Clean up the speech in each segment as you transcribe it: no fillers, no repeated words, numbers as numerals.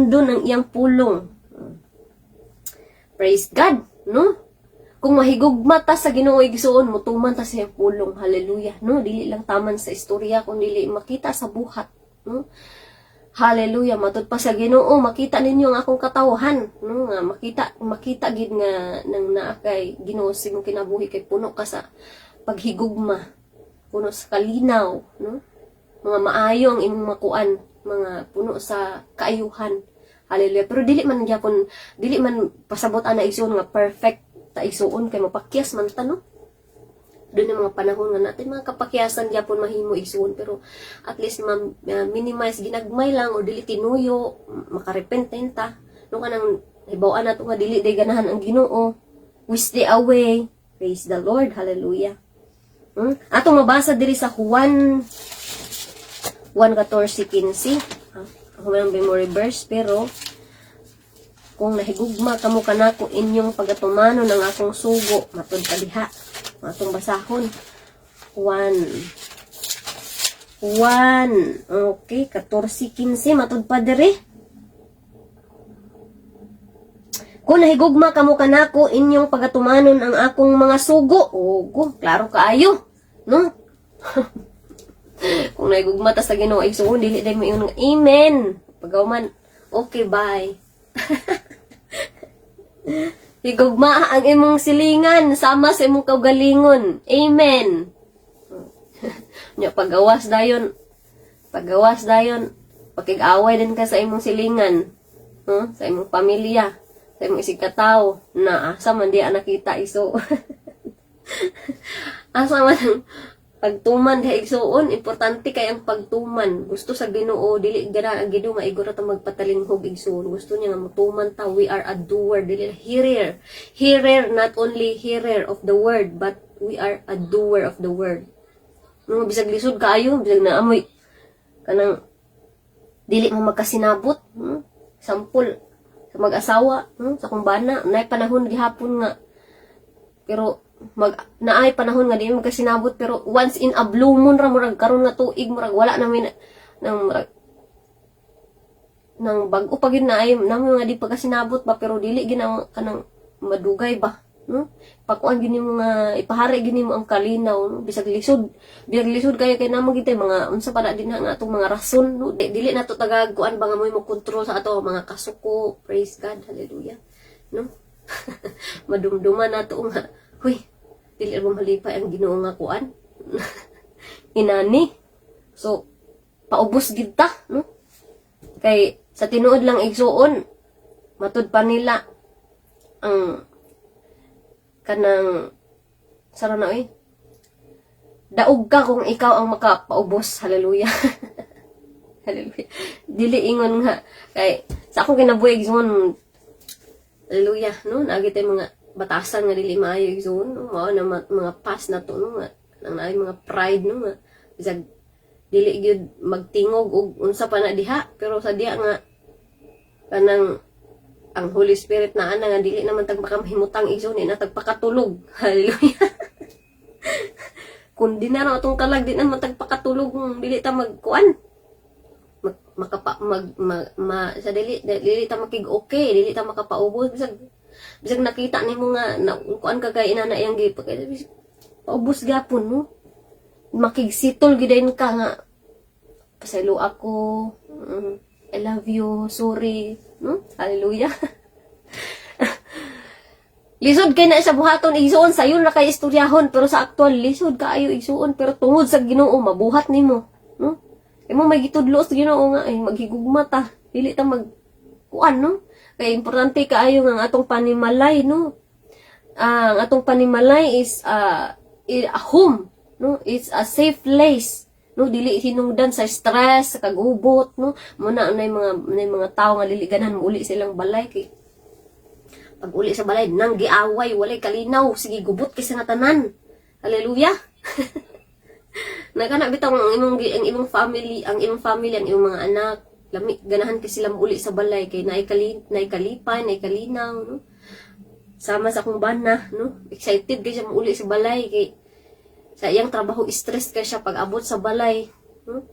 Sundon ang iyang pulong. Praise God, no? Kung mahigugma ta sa Ginoo igsuon, mutuman ta sa iyang pulong. Hallelujah, no? Dili lang taman sa istorya, kung dili makita sa buhat, no? Hallelujah, matud pa sa Ginoo, makita ninyo ang akong katawhan, no? Nga makita gid nga nang naa kay Ginoo sa imong kinabuhi kay puno ka sa paghigugma, puno sa kalinaw, no? Mga maayo ang imong makuan, mga puno sa kaayuhan. Hallelujah. Pero dili man pasabot ana igsoon nga perfect ta igsoon kay mapakyas man ta, no? Doon yung mga panahon nga natin, mga kapakyasan gyapon mahimo igsoon, pero at least minimize ginagmay lang o dili tinuyo, makarepenten ta. No kanang hibaw-an nato nga dili day ganahan ang Ginoo. We stay away. Praise the Lord. Hallelujah. Atong mabasa diri sa Juan 1:14-15. Ako man memory verse, pero kung nahigugma kamo kanako inyong pagatumanon ng akong sugo, matud ka diha. Atong basahon. 1. Okay, 14-15 matud pa diri. Kung nahigugma kamo kanako inyong pagatumanon ang akong mga sugo. Ogo, klaro kaayo, no? Kung nahigugma ta sa Ginoo igsuon, dili day mo ingon nga amen. Pagawman, okay, bye. Higugma ang imong silingan sama sa imong kaugalingon. Amen. Nya pagawas dayon, pakig-away din ka sa imong silingan, no? Sa imong pamilya, sa imong isig katawo, na asa man di nakita iso. Asa man pagtuman di igsuon, importante kay ang pagtuman. Gusto sa Ginoo dili gana ang Ginoo maigura ta magpatalinghog igsuon. Gusto niya nga mutuman ta, we are a doer, dili hearer. Hearer, not only hearer of the word, but we are a doer of the word. No, bisag lisod kaayo, bisag naamoy kanang dili mo magkasinabot, sampol sa mag-asawa, sa kumbana, nay panahon gihapon nga. Pero naay panahon nga di mo kasinabot, pero once in a blue moon ra murag karon nga tuig murag wala namin nang bag-o pa gid naay namo nga di pagkasinabot ba, pero dili gina kanang madugay ba, no? Pakuan gini mo nga ipahari gini mo ang kalinaw, no? Bisag lisod kay namo gitay mga unsa pa na din nga atong mga rason, no? Dili nato tagag kuan ba nga mo kontrol sa ato mga kasuko. Praise God. Hallelujah, no? Madumduman nato nga huy, dili mo malipay ang Ginoo nga kuan. Inani. So, paubos gid ta, no? Kay sa tinuod lang igsuon, matud pa nila ang kanang saro na daog ka kung ikaw ang makapaubos. Hallelujah. Hallelujah. Dili ingon nga kay sa akong kinabuhi igsuon, hallelujah, no? Nagitay mga batasan nga dili maayo igsoon, no? Mao na mga past na to, no? Nang naay mga pride, no? Bisag dili gyud magtingog og unsa pa na diha, pero sa diha nga kanang ang Holy Spirit na ana nga dili naman tagmakamhimutang igsoon na tagpakatulog. Hallelujah. Kun di na ra atong kalag di naman tagpakatulog, dili ta magkuan sa dili ta makig okay, dili ta makapaubos. Bisag nakita nimo nga kuan kagay inana iyang gipag, paubos gapon, no? Makigsitol gidayon ka nga pasaylo ako, I love you, sorry, no? Hallelujah. Lisod kay na sa buhaton igsuon, sayon ra kay istoryahon, pero sa aktual lisod kaayo igsuon, pero tungod sa Ginoo mabuhat nimo, no? Imo may gitudlo sa Ginoo nga ay maghigugma ta, dili ta magkuan, no? Kay importante kaayo nga atong panimalay, no? Ang atong panimalay is a home, no? It's a safe place, no? Dili hinungdan sa stress, sa kagubot, no? Muna nay mga tawo nga dili ganahan mo uli silang balay kay pag uli sa balay nang giaway, walay kalinaw, sige gubot kay sa tanan. Hallelujah. Nagana bitaw ang imong family, ang imong mga anak, lami ganahan kay sila uli sa balay kay naay kalipay, naay kalinaw, no? Sama sa akong bana, no? Excited kay siya uli sa balay kay sa iyang trabaho stress kay siya pag abot sa balay, no?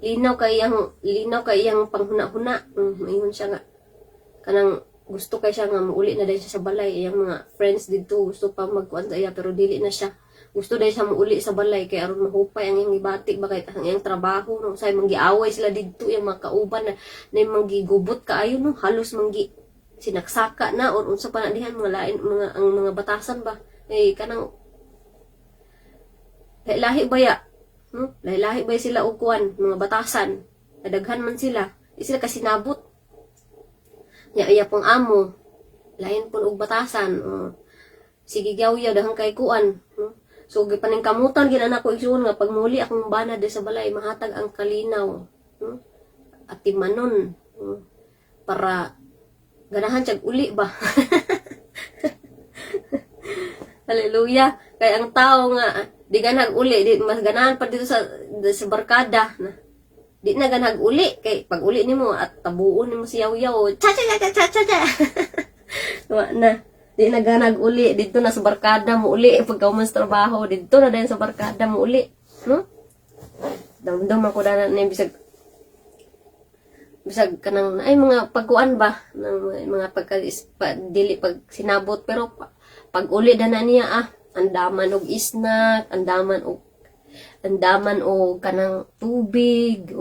linaw kay iyang panghuna-huna. Mayroon siya nga kanang gusto kay siya nga muuli na dahil siya sa balay. Iyang mga friends dito gusto pa magkuan sa iya pero dili na siya. Gusto dahil siya muuli sa balay kay aron mahupay ang iyang ibati ba kay ang iyang trabaho no say manggiaway sila didto yung mga kauban na manggigubot kaayo no halos manggi sinaksaka na or unsa pa na dihan mga lain ang mga batasan ba kanang lahi baya no lahi baya sila og kuan mga batasan nadaghan man sila di sila kasinabot iya pong amo lain pun og batasan sige gawyaw dahang kay kuan no? So gipaningkamutan gid anak ko igsuon nga pagmuli akong bana di sa balay mahatag ang kalinaw no? At timanon para ganahan tiyag uli ba. Hallelujah. Kay ang tao nga di ganag uli, di mas ganahan pa dito sa barkada na. Di na ganag uli kay pag uli nimo at tabuon nimo si yaw-yaw. Cha cha cha cha cha cha. Wa na. Di na ganag uli dito na sa barkada mo uli pagka sa trabaho dito na din sa barkada mo uli, no? Damdam ako dana na bisag kanang ay mga pagkuan ba ng mga dili pag sinabot pero pag uli na niya andaman og isnak, andaman og kanang tubig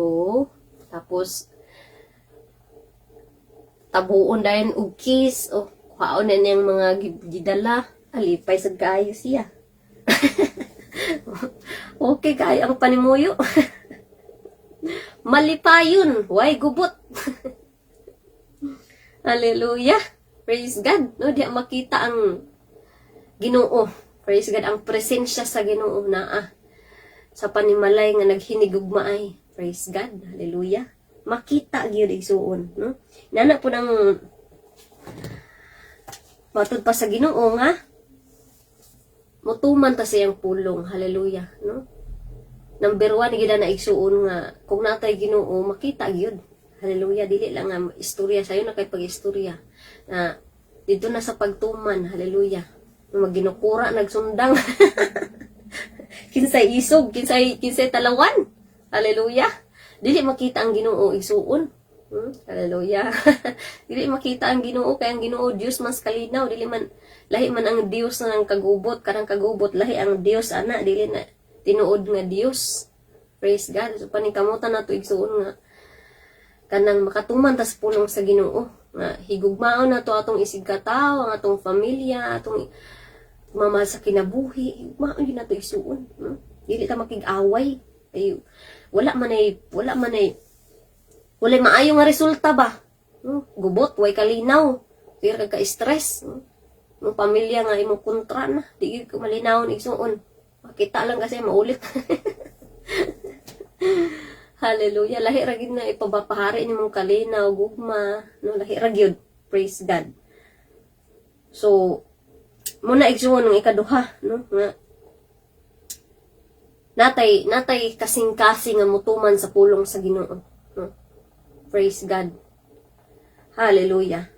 tapos tabuon dayon og kiss kaon na niyang mga gidala alipay sad kaayo siya. Okay kayo ang panimuyo. Malipayon, why gubot. Hallelujah. Praise God. No, di makita ang Ginoo. Praise God, ang presensya sa Ginoo na sa panimalay nga naghinigugmaay. Praise God. Hallelujah. Makita gyud igsuon, no? Nana po nang matud pa sa Ginoo nga mutuman ta siyang pulong. Hallelujah, no? Number 1 gid na igsuon nga kung natay Ginoo makita gyud. Hallelujah, dili lang nga istorya sayo na kay pag-istorya. Na dito na sa pagtuman. Hallelujah. Magginukura nagsundang. Kinsay isog, kinsay talawan. Hallelujah. Dili makita ang Ginoo igsuon. Hallelujah. Dili makita ang Ginoo kay ang Ginoo Dios mas kalinaw, dili man lahi man ang Dios ng kagubot, kanang kagubot lahi ang Dios ana, dili na tinuod nga Dios. Praise God. So paningkamutan nato igsuon nga kanang makatuman tas pulong sa Ginoo nga higugmaon nato atong isig katawo, ang atong pamilya, atong mamahal sa kinabuhi. Higugmaon yun nato igsuon. Dili ta makig-away. Ay wala maayong nga resulta ba? Gubot, way kalinaw. Kaya ka-stress. Yung pamilya nga imong kontra na. Di ko malinaw ni igsuon. Makita lang kasi maulit. Hallelujah. Lahi ra gyud na ipabapahari nimong kalinaw, gugma, no lahi ra gyud. Praise God. So muna igsuon ng ikaduha, no? Nga natay kasing-kasing nga mutuman sa pulong sa Ginoo, no? Praise God. Hallelujah.